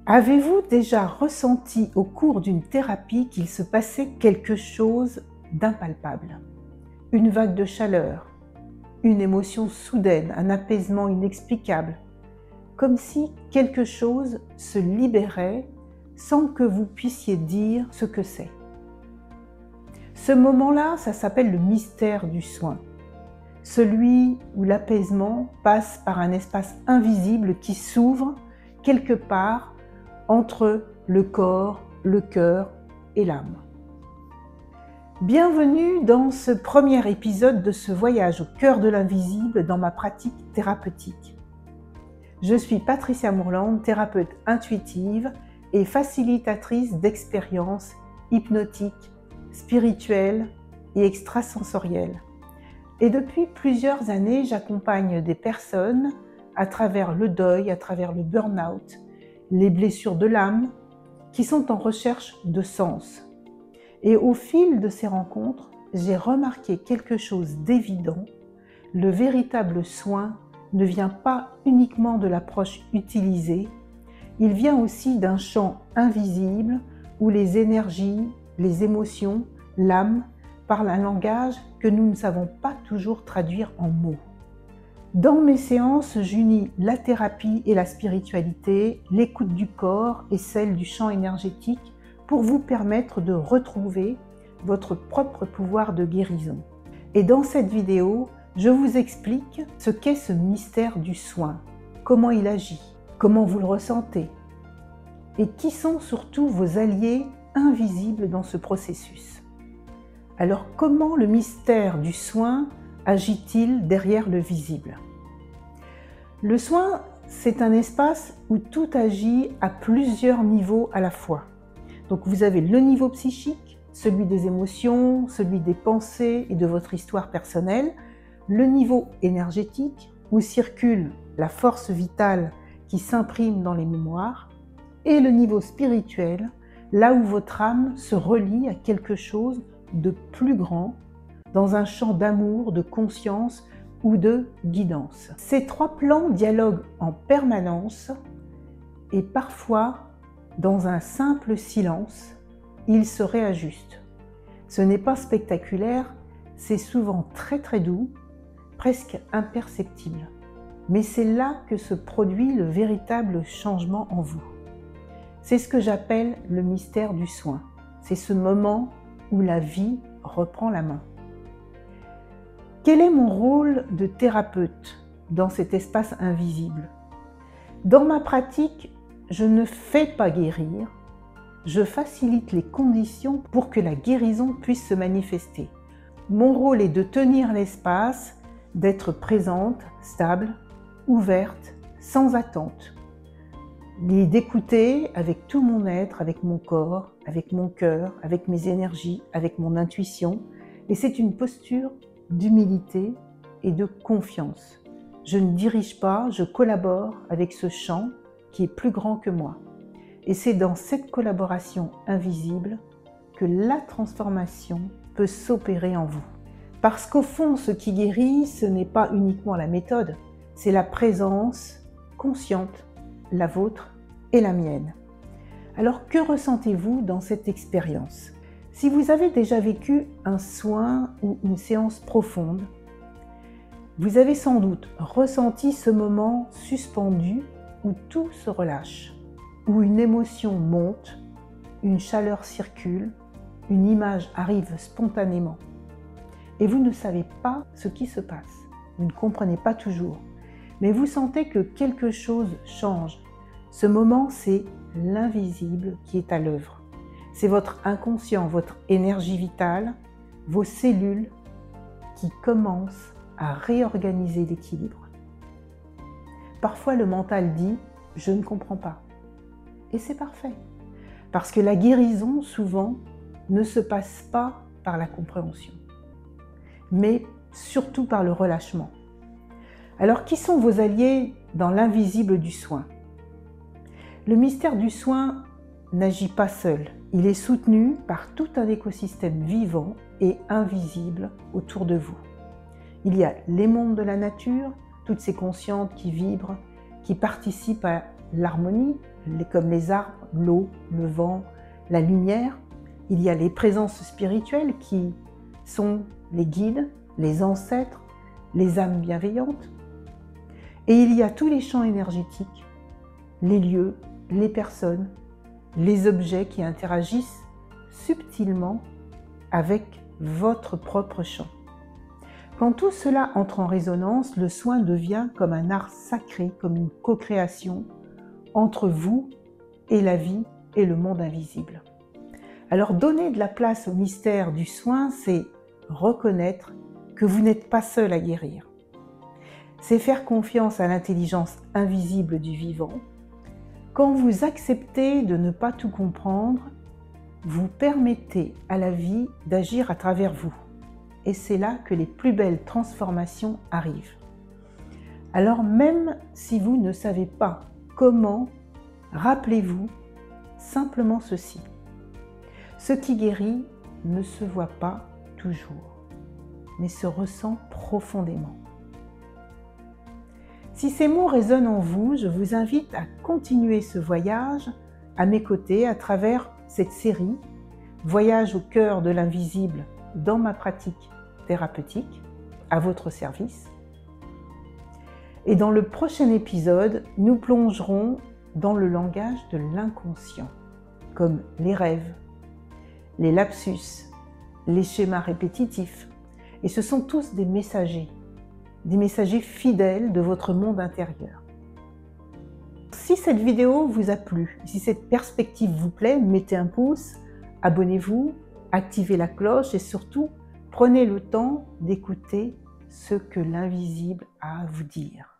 Avez-vous déjà ressenti au cours d'une thérapie qu'il se passait quelque chose d'impalpable? Une vague de chaleur, une émotion soudaine, un apaisement inexplicable, comme si quelque chose se libérait sans que vous puissiez dire ce que c'est. Ce moment-là, ça s'appelle le mystère du soin. Celui où l'apaisement passe par un espace invisible qui s'ouvre quelque part entre le corps, le cœur et l'âme. Bienvenue dans ce premier épisode de ce voyage au cœur de l'invisible dans ma pratique thérapeutique. Je suis Patricia Mourlande, thérapeute intuitive et facilitatrice d'expériences hypnotiques, spirituelles et extrasensorielles. Et depuis plusieurs années, j'accompagne des personnes à travers le deuil, à travers le burn-out, les blessures de l'âme, qui sont en recherche de sens. Et au fil de ces rencontres, j'ai remarqué quelque chose d'évident. Le véritable soin ne vient pas uniquement de l'approche utilisée, il vient aussi d'un champ invisible où les énergies, les émotions, l'âme parlent un langage que nous ne savons pas toujours traduire en mots. Dans mes séances, j'unis la thérapie et la spiritualité, l'écoute du corps et celle du champ énergétique pour vous permettre de retrouver votre propre pouvoir de guérison. Et dans cette vidéo, je vous explique ce qu'est ce mystère du soin, comment il agit, comment vous le ressentez et qui sont surtout vos alliés invisibles dans ce processus. Alors comment le mystère du soin agit-il derrière le visible? Le soin, c'est un espace où tout agit à plusieurs niveaux à la fois. Donc vous avez le niveau psychique, celui des émotions, celui des pensées et de votre histoire personnelle, le niveau énergétique où circule la force vitale qui s'imprime dans les mémoires, et le niveau spirituel, là où votre âme se relie à quelque chose de plus grand, dans un champ d'amour, de conscience ou de guidance. Ces trois plans dialoguent en permanence et parfois, dans un simple silence, ils se réajustent. Ce n'est pas spectaculaire, c'est souvent très doux, presque imperceptible. Mais c'est là que se produit le véritable changement en vous. C'est ce que j'appelle le mystère du soin. C'est ce moment où la vie reprend la main. Quel est mon rôle de thérapeute dans cet espace invisible? Dans ma pratique, je ne fais pas guérir, je facilite les conditions pour que la guérison puisse se manifester. Mon rôle est de tenir l'espace, d'être présente, stable, ouverte, sans attente, et d'écouter avec tout mon être, avec mon corps, avec mon cœur, avec mes énergies, avec mon intuition. Et c'est une posture d'humilité et de confiance. Je ne dirige pas, je collabore avec ce champ qui est plus grand que moi. Et c'est dans cette collaboration invisible que la transformation peut s'opérer en vous. Parce qu'au fond, ce qui guérit, ce n'est pas uniquement la méthode, c'est la présence consciente, la vôtre et la mienne. Alors que ressentez-vous dans cette expérience? Si vous avez déjà vécu un soin ou une séance profonde, vous avez sans doute ressenti ce moment suspendu où tout se relâche, où une émotion monte, une chaleur circule, une image arrive spontanément. Et vous ne savez pas ce qui se passe, vous ne comprenez pas toujours, mais vous sentez que quelque chose change. Ce moment, c'est l'invisible qui est à l'œuvre. C'est votre inconscient, votre énergie vitale, vos cellules qui commencent à réorganiser l'équilibre. Parfois, le mental dit « je ne comprends pas ». Et c'est parfait, parce que la guérison, souvent, ne se passe pas par la compréhension, mais surtout par le relâchement. Alors, qui sont vos alliés dans l'invisible du soin? Le mystère du soin n'agit pas seul. Il est soutenu par tout un écosystème vivant et invisible autour de vous. Il y a les mondes de la nature, toutes ces conscientes qui vibrent, qui participent à l'harmonie, comme les arbres, l'eau, le vent, la lumière. Il y a les présences spirituelles qui sont les guides, les ancêtres, les âmes bienveillantes. Et il y a tous les champs énergétiques, les lieux, les personnes, les objets qui interagissent subtilement avec votre propre champ. Quand tout cela entre en résonance, le soin devient comme un art sacré, comme une co-création entre vous et la vie et le monde invisible. Alors donner de la place au mystère du soin, c'est reconnaître que vous n'êtes pas seul à guérir. C'est faire confiance à l'intelligence invisible du vivant. Quand vous acceptez de ne pas tout comprendre, vous permettez à la vie d'agir à travers vous. Et c'est là que les plus belles transformations arrivent. Alors même si vous ne savez pas comment, rappelez-vous simplement ceci. Ce qui guérit ne se voit pas toujours, mais se ressent profondément. Si ces mots résonnent en vous, je vous invite à continuer ce voyage à mes côtés à travers cette série « Voyage au cœur de l'invisible dans ma pratique thérapeutique » à votre service. Et dans le prochain épisode, nous plongerons dans le langage de l'inconscient, comme les rêves, les lapsus, les schémas répétitifs. Et ce sont tous des messagers fidèles de votre monde intérieur. Si cette vidéo vous a plu, si cette perspective vous plaît, mettez un pouce, abonnez-vous, activez la cloche et surtout, prenez le temps d'écouter ce que l'invisible a à vous dire.